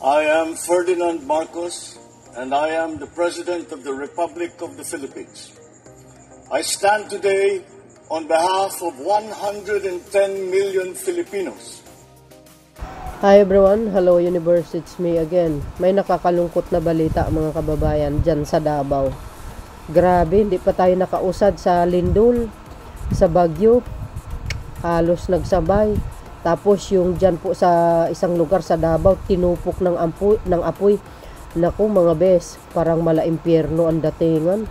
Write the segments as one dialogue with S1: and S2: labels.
S1: I am Ferdinand Marcos, and I am the President of the Republic of the Philippines. I stand today on behalf of 110 million Filipinos.
S2: Hi everyone, hello universe, it's me again. May nakakalungkot na balita mga kababayan dyan sa Davao. Grabe, hindi pa tayo nakausad sa lindol, sa bagyo. Halos nagsabay. Tapos yung dyan po sa isang lugar sa Davao, tinupok ng apoy. Naku mga bes, parang mala impyerno ang datingan.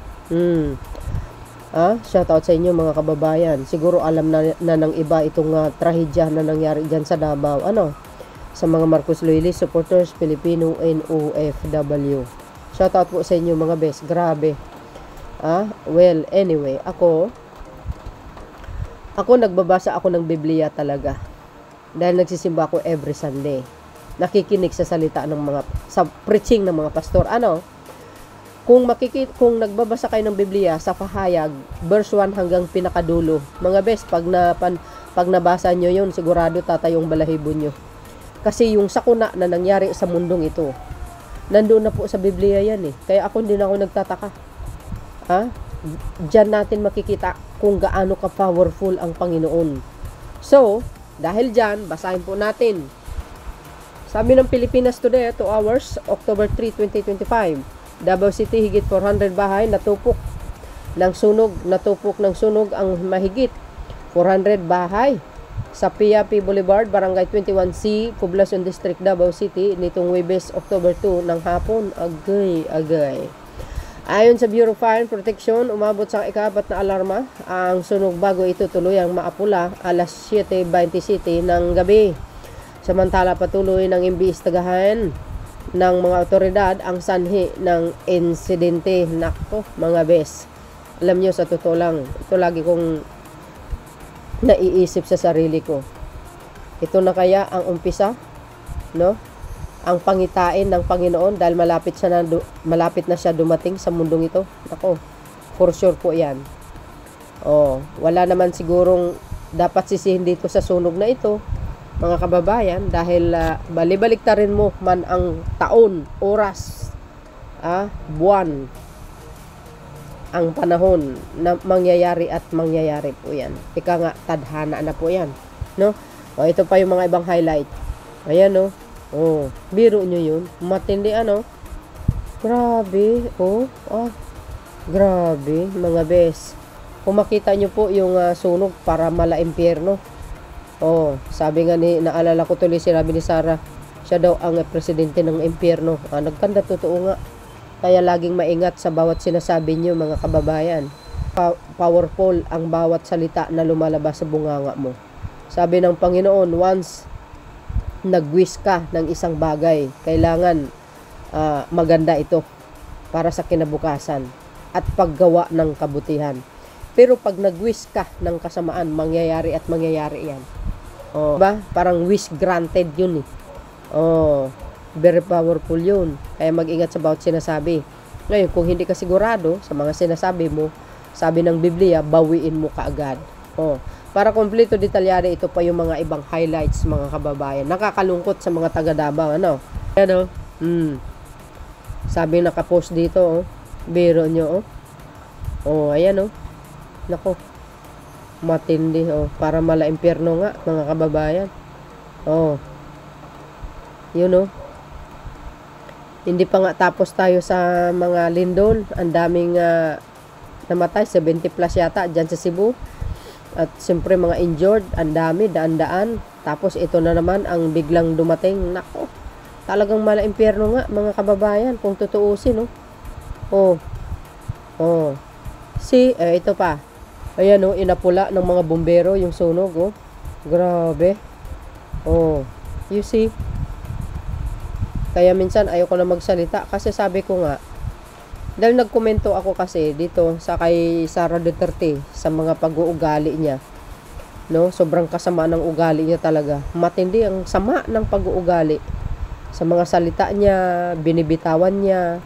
S2: Shout out sa inyo mga kababayan. Siguro alam na ng iba itong trahedya na nangyari dyan sa Davao. Sa mga Marcos Loyalist supporters, Filipino and OFW. Shout out po sa inyo mga bes. Grabe. Well, anyway, ako nagbabasa ako ng Biblia talaga. Dahil nagsisimba ako every Sunday. Nakikinig sa salita ng sa preaching ng mga pastor. Kung nagbabasa kayo ng Biblia sa pahayag, verse 1 hanggang pinakadulo, mga best, pag nabasa nyo yun, sigurado tatayong balahibo nyo. Kasi yung sakuna na nangyari sa mundong ito, nandoon na po sa Biblia yan eh. Kaya ako din ako nagtataka. Diyan natin makikita kung gaano ka-powerful ang Panginoon. So, dahil dyan, basahin po natin. Sabi ng Pilipinas Today, 2 hours, October 3, 2025. Davao City, higit 400 bahay natupok ng sunog ang mahigit 400 bahay sa PIP Boulevard, Barangay 21C, Poblacion District, Davao City, nitong Huwebes, October 2 ng hapon. Agay. Ayon sa Bureau of Fire Protection, umabot sa ika-4 na alarma ang sunog bago ito tuluyang maapula alas 7:27 ng gabi. Samantala patuloy ng imbestigahan ng mga otoridad ang sanhi ng insidente. Nako, mga bes. Alam nyo, sa totoo lang, ito lagi kong naiisip sa sarili ko. Ito na kaya ang umpisa, no? Ang pangitain ng Panginoon dahil malapit na siya dumating sa mundong ito. Nako, for sure po yan. Wala naman sigurong dapat sisihin dito sa sunog na ito, mga kababayan, dahil balibaliktarin mo man ang taon, oras, buwan, ang panahon na mangyayari po yan. Ika nga, tadhana na po yan, no? Ito pa yung mga ibang highlight. Ayan, no? Biro nyo yun. Matindi, Grabe. Grabe, mga bes. Kung makita nyo po yung sunog, para mala impyerno. Sabi nga naalala ko tuloy, sinabi ni Sarah, siya daw ang presidente ng impyerno. Nagkanda, totoo nga. Kaya laging maingat sa bawat sinasabi nyo, mga kababayan. Powerful ang bawat salita na lumalabas sa bunganga mo. Sabi ng Panginoon, once nag-wish ka ng isang bagay, kailangan maganda ito para sa kinabukasan at paggawa ng kabutihan. Pero pag nag-wish ka ng kasamaan, mangyayari yan. Diba? Parang wish granted yun eh. Very powerful yun. Kaya mag-ingat sa bawat sinasabi. Ngayon, kung hindi ka sigurado sa mga sinasabi mo, sabi ng Biblia, bawiin mo kaagad. Para kompleto detalyado, ito pa yung mga ibang highlights, mga kababayan. Nakakalungkot sa mga taga Davao, Sabi nakapost dito, biro nyo, ayan, Nako, matindi, para mala impyerno nga, mga kababayan. Yun, hindi pa nga tapos tayo sa mga lindol. Ang daming namatay, 70 plus yata dyan sa Cebu. At siyempre mga injured, ang dami, daan-daan. Tapos ito na naman ang biglang dumating. Nako, talagang mala impyerno nga, mga kababayan, kung tutuusin, ito pa. Ayan, inapula ng mga bumbero yung sunog, Grabe. You see? Kaya minsan ayoko na magsalita kasi sabi ko nga, dahil nagkomento ako kasi dito sa kay Sara Duterte sa mga pag-uugali niya. Sobrang kasama ng ugali niya talaga. Matindi ang sama ng pag-uugali. Sa mga salita niya, binibitawan niya.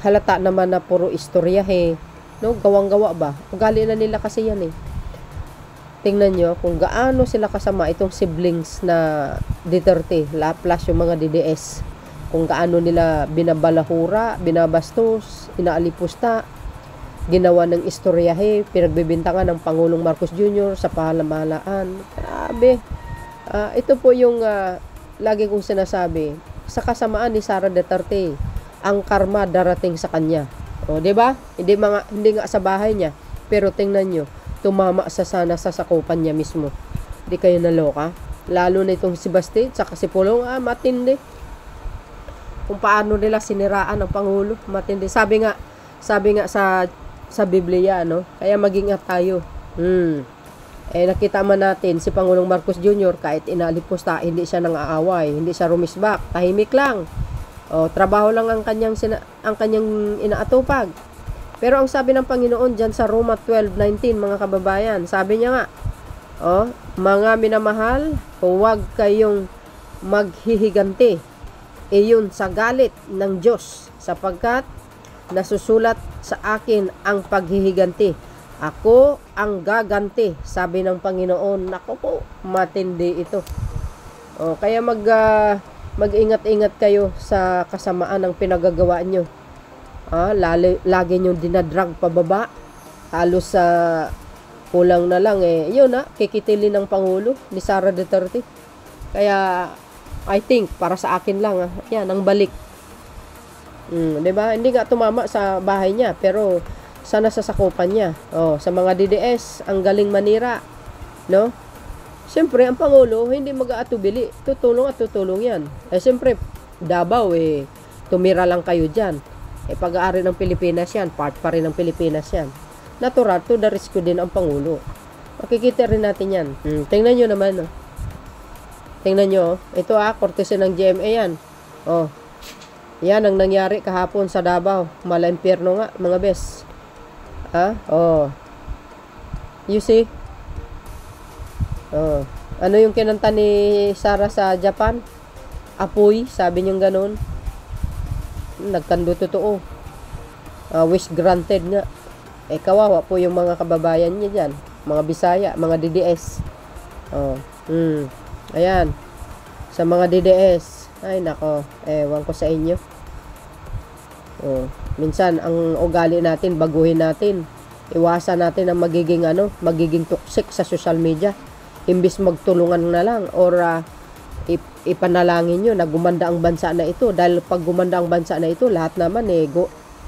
S2: Halata naman na puro istoryahe. Gawang-gawa ba? Ugali na nila kasi yan eh. Tingnan nyo kung gaano sila kasama itong siblings na Duterte, plus yung mga DDS. kung gaano nila binabalahura, binabastos, inaalipusta, ginawa ng istoryahe, pinagbibintangan ng Pangulong Marcos Jr. sa pamahalaan. Grabe. Ito po yung lagi kong sinasabi, sa kasamaan ni Sara Duterte, ang karma darating sa kanya. O, 'di ba? Hindi nga sa bahay niya, pero tingnan niyo, tumama sa sasakupan niya mismo. Di kayo naloka? Lalo na itong si Bastid, saka si Pulong, matindi. Kung paano nila siniraan ang Pangulo, matindi. Sabi nga sa Biblia, no? Kaya mag-ingat tayo. Nakita man natin si Pangulong Marcos Jr. kahit inalipusta, hindi siya nang aaway, hindi siya rumisbak, tahimik lang. Trabaho lang ang kanyang inaatupag. Pero ang sabi ng Panginoon diyan sa Roma 12:19, mga kababayan, sabi niya nga, mga minamahal, huwag kayong maghihiganti. Iyon sa galit ng Diyos, sapagkat nasusulat sa akin ang paghihiganti. Ako ang gaganti, sabi ng Panginoon. Nako po, matindi ito. Kaya mag-ingat-ingat kayo sa kasamaan ng pinagagawa nyo. Lagi nyo dinadrag pababa. Halos sa kulang na lang yun kikitilin ng Pangulo ni Sara Duterte. Kaya I think para sa akin lang yan ang balik. 'Di ba? Hindi nga tumama sa bahay niya, pero sa nasasakupan niya. Sa mga DDS, ang galing manira, no? Siyempre, ang Pangulo hindi mag-aatubili. Tutulong yan. Siyempre, Davao tumira lang kayo diyan. Pag-aari ng Pilipinas yan, part pa rin ng Pilipinas yan. Natural to the rescue din ang Pangulo. Makikita rin natin yan. Tingnan nyo naman. Tingnan nyo. Ito kortesya ng GMA yan. Yan ang nangyari kahapon sa Davao. Mala-impyerno nga, mga bes. You see? Ano yung kinanta ni Sara sa Japan? Apoy, sabi niyong ganun. Nagkando totoo. Wish granted nga. Kawawa po yung mga kababayan niya dyan. Mga Bisaya, mga DDS. Ayan. Sa mga DDS. Ay, nako. Ewan ko sa inyo. Minsan, ang ugali natin, baguhin natin. Iwasan natin ang magiging toxic sa social media. Imbis magtulungan na lang or ipanalangin nyo na gumanda ang bansa na ito. Dahil pag gumanda ang bansa na ito, lahat naman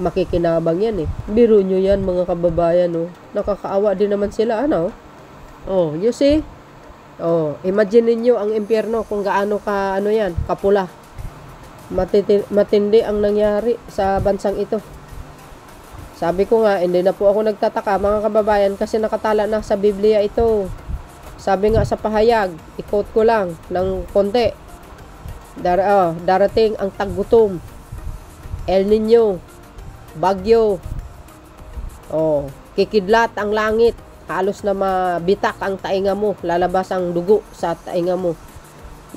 S2: makikinabang yan Biro nyo yan, mga kababayan, nakakaawa din naman sila, you see? Imagine niyo ang impyerno kung gaano kapula. Matindi ang nangyari sa bansang ito. Sabi ko nga, hindi na po ako nagtataka, mga kababayan, kasi nakatala na sa Biblia ito. Sabi nga sa pahayag, i-quote ko lang ng konti. Darating ang taggutom, El Nino, bagyo, kikidlat ang langit, halos na mabitak ang tainga mo, lalabas ang dugo sa tainga mo,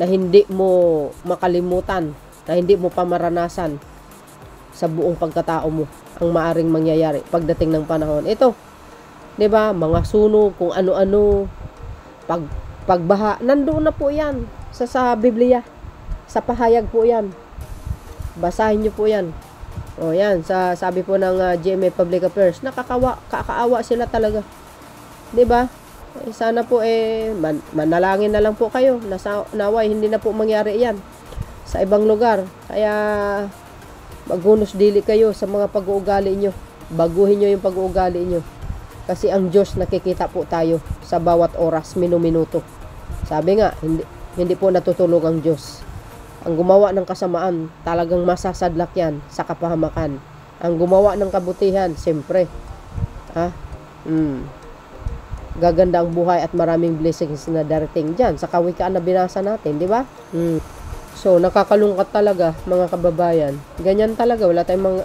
S2: na hindi mo makalimutan, na hindi mo pamaranasan sa buong pagkatao mo, ang maaring mangyayari pagdating ng panahon. Ito, 'di ba, mga sunog, kung ano-ano, pagbaha, nandoon na po yan sa Biblia, sa pahayag po yan. Basahin nyo po yan. Yan, sabi po ng GMA Public Affairs, kakaawa sila talaga. 'Di ba? Sana po manalangin na lang po kayo na naway hindi na po mangyari yan sa ibang lugar. Kaya maghunos dili kayo sa mga pag-uugali nyo. Baguhin nyo yung pag-uugali nyo. Kasi ang Diyos nakikita po tayo sa bawat oras, minuminuto. Sabi nga, hindi po natutulog ang Diyos. Ang gumawa ng kasamaan, talagang masasadlak yan sa kapahamakan. Ang gumawa ng kabutihan, siyempre, gaganda ang buhay at maraming blessings na darating dyan sa kawikaan na binasa natin, di ba? So, nakakalungkot talaga, mga kababayan. Ganyan talaga, wala tayong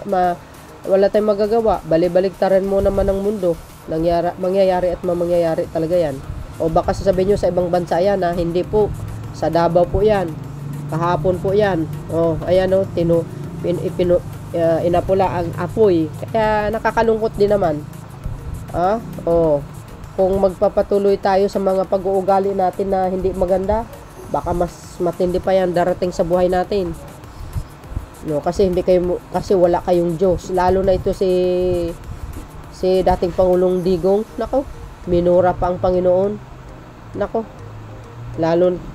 S2: magagawa. Bali-baliktaran mo naman ang mundo. Mangyayari at mamangyayari talaga yan. O baka sasabihin nyo sa ibang bansa yan, hindi po. Sa Davao po yan. Kahapon po yan. Ayan inapula ang apoy. Kaya nakakalungkot din naman. Kung magpapatuloy tayo sa mga pag-uugali natin na hindi maganda, baka mas matindi pa yan darating sa buhay natin. No, kasi wala kayong Diyos. Lalo na ito si dating Pangulong Digong. Nako, minura pa ang Panginoon. Nako.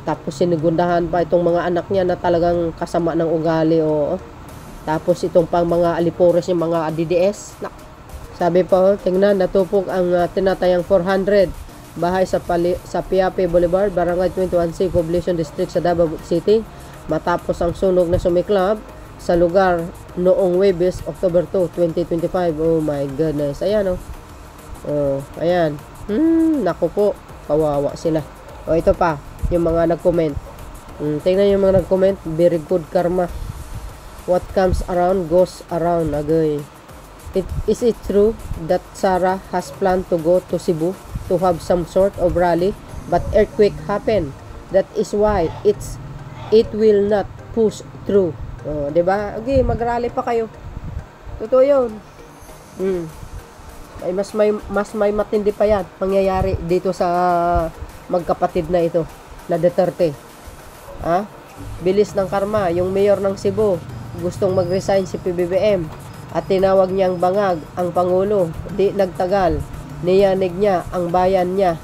S2: Tapos sinigundahan pa itong mga anak niya na talagang kasama ng ugali. Tapos itong pang mga alipores yung mga DDS. Sabi pa, tingnan, natupok ang tinatayang 400 bahay sa Piape Boulevard, Barangay 21C, Poblacion District sa Davao City. Matapos ang sunog na sumiklab sa lugar noong Huwebes, October 2, 2025. Oh my goodness. Ayan, ayan. Naku po, kawawa sila. Ito pa, yung mga nag-comment. Tingnan yung mga nag-comment. Very good karma. What comes around goes around. Agay. Is it true that Sarah has planned to go to Cebu to have some sort of rally, but earthquake happened? That is why it will not push through. Diba? Okay, mag-rally pa kayo. Totoo yun. Ay, mas may matindi pa yan pangyayari dito sa magkapatid na ito na Duterte. Bilis ng karma. Yung mayor ng Cebu gustong mag-resign si PBBM at tinawag niyang bangag ang Pangulo. Di nagtagal, niyanig niya ang bayan niya.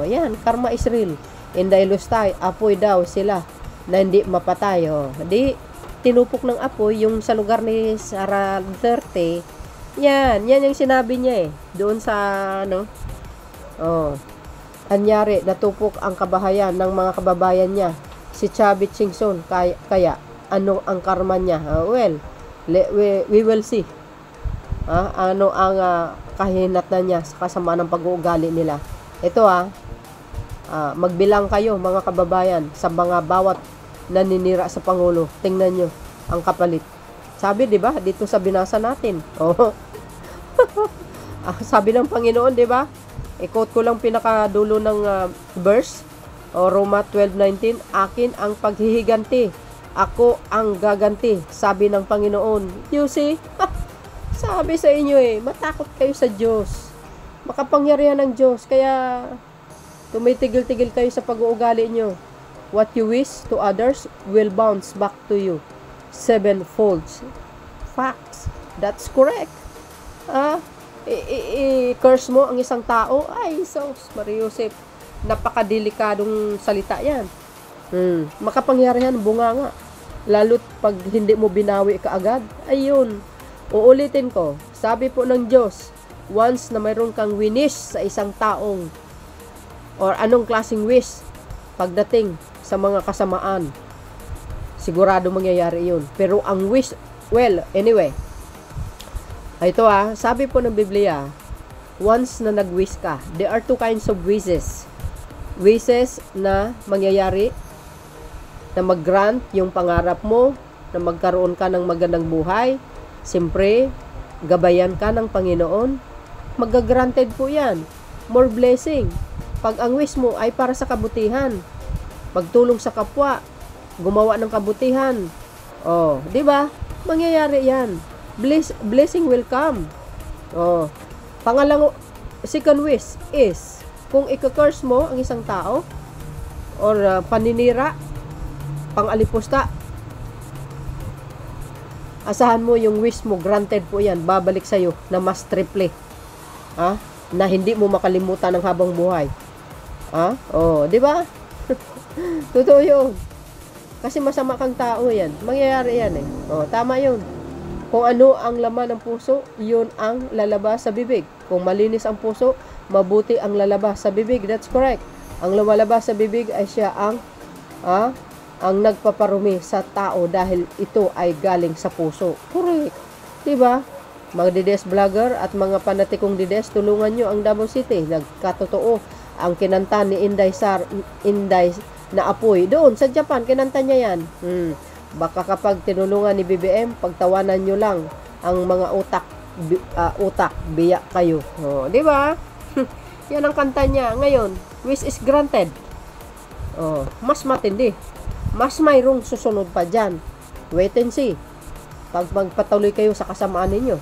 S2: Yan, karma is real. Inday Lustay, apoy daw sila na hindi mapatay. Di tinupok ng apoy yung sa lugar ni Sara Duterte. Yan yung sinabi niya doon sa anyari, natupok ang kabahayan ng mga kababayan niya, si Chavit Singson. Kaya ano ang karma niya? We will see. Ano ang kahinatnan niya sa kasama ng pag-uugali nila. Ito magbilang kayo mga kababayan sa mga bawat naninira sa Pangulo. Tingnan nyo ang kapalit. Sabi, di ba, dito sa binasa natin. Sabi ng Panginoon, di ba? I-quote ko lang pinakadulo ng verse. Roma 12:19, akin ang paghihiganti. Ako ang gaganti, sabi ng Panginoon. You see? Sabi sa inyo matakot kayo sa Diyos. Makapangyarihan ng Diyos. Kaya tumitigil-tigil kayo sa pag-uugali nyo. What you wish to others will bounce back to you sevenfold. Facts. That's correct. I-curse mo ang isang tao. Ay, sos, Mariusip. Napakadelikadong salita yan. Makapangyarihan, bunganga. Lalo't pag hindi mo binawi kaagad. Ayun. Uulitin ko. Sabi po ng Diyos, once na mayroon kang winish sa isang taong or anong klaseng wish pagdating sa mga kasamaan, sigurado mangyayari yun. Pero ang wish, anyway, ito sabi po ng Biblia, once na nag-wish ka, there are two kinds of wishes. Wishes na mangyayari, na mag-grant yung pangarap mo, na magkaroon ka ng magandang buhay. Siyempre, gabayan ka ng Panginoon. Mag-granted po yan. More blessing. Pag ang wish mo ay para sa kabutihan, pagtulong sa kapwa, gumawa ng kabutihan, di ba? Mangyayari yan. Blessing will come. Second wish is, kung i-curse mo ang isang tao, or paninira, pang-alipusta, asahan mo yung wish mo, granted po yan, babalik sa'yo na mas triple. Na hindi mo makalimutan ng habang buhay. Di ba? Totoo yun. Kasi masama kang tao yan. Mangyayari yan tama yun. Kung ano ang laman ng puso, yun ang lalabas sa bibig. Kung malinis ang puso, mabuti ang lalabas sa bibig. That's correct. Ang lumalabas sa bibig ay siya ang nagpaparumi sa tao dahil ito ay galing sa puso. Correct. Diba? Mga dides vlogger at mga panatikong dides, tulungan nyo ang Davao City. Nagkatotoo ang kinanta ni Inday na apoy. Doon sa Japan, kinanta niya yan. Baka kapag tinulungan ni BBM, pagtawanan nyo lang ang mga utak, biyak kayo. Diba? Yan ang kanta niya. Ngayon, wish is granted. Mas matindi. Mas mayroong susunod pa dyan. Wait and see. Pag magpatuloy kayo sa kasamaan ninyo,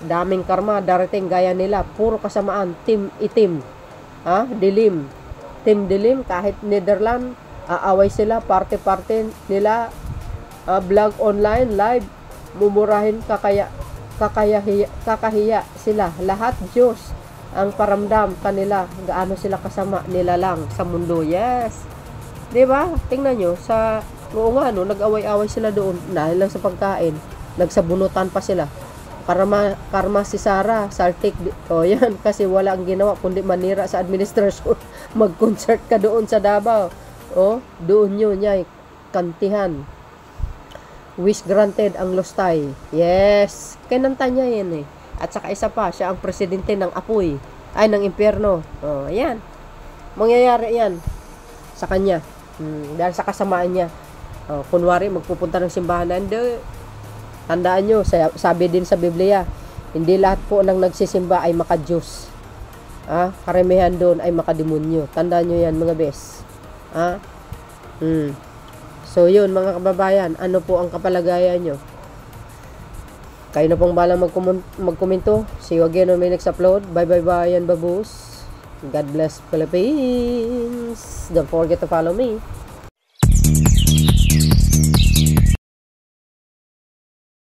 S2: daming karma darating gaya nila. Puro kasamaan. Team itim. Dilim. Team dilim. Kahit Netherlands, aaway sila. Parte-parte nila. Vlog online, live. mumurahin, kakahiya sila. Lahat Diyos ang paramdam kanila, gaano sila kasama nila lang sa mundo. Yes. 'Di ba? Tingnan nyo, oo nga, no, nag-away-away sila doon dahil lang sa pagkain. Nagsabunutan pa sila. Karma si Sara, Saltik. Yan, kasi wala ang ginawa kundi manira sa administrasyon. Mag-concert ka doon sa Davao. Doon yun, niya, kantihan. Wish granted ang Lustay. Yes, kinanta niya yan eh. At saka isa pa, siya ang presidente ng apoy. Ng impyerno. Ayan. Mangyayari yan sa kanya. Dahil sa kasamaan niya. Kunwari, magpupunta ng simbahan. Tandaan nyo, sabi din sa Biblia, hindi lahat po ng nagsisimba ay makadiyos. Karamihan doon ay makademonyo. Tandaan nyo yan, mga bes. So, yun, mga kababayan, ano po ang kapalagayan nyo? Kayo na pong balang magkomento. See you again on my next upload. Bye-bye-bye yan, babus. God bless Philippines. Don't forget to follow me.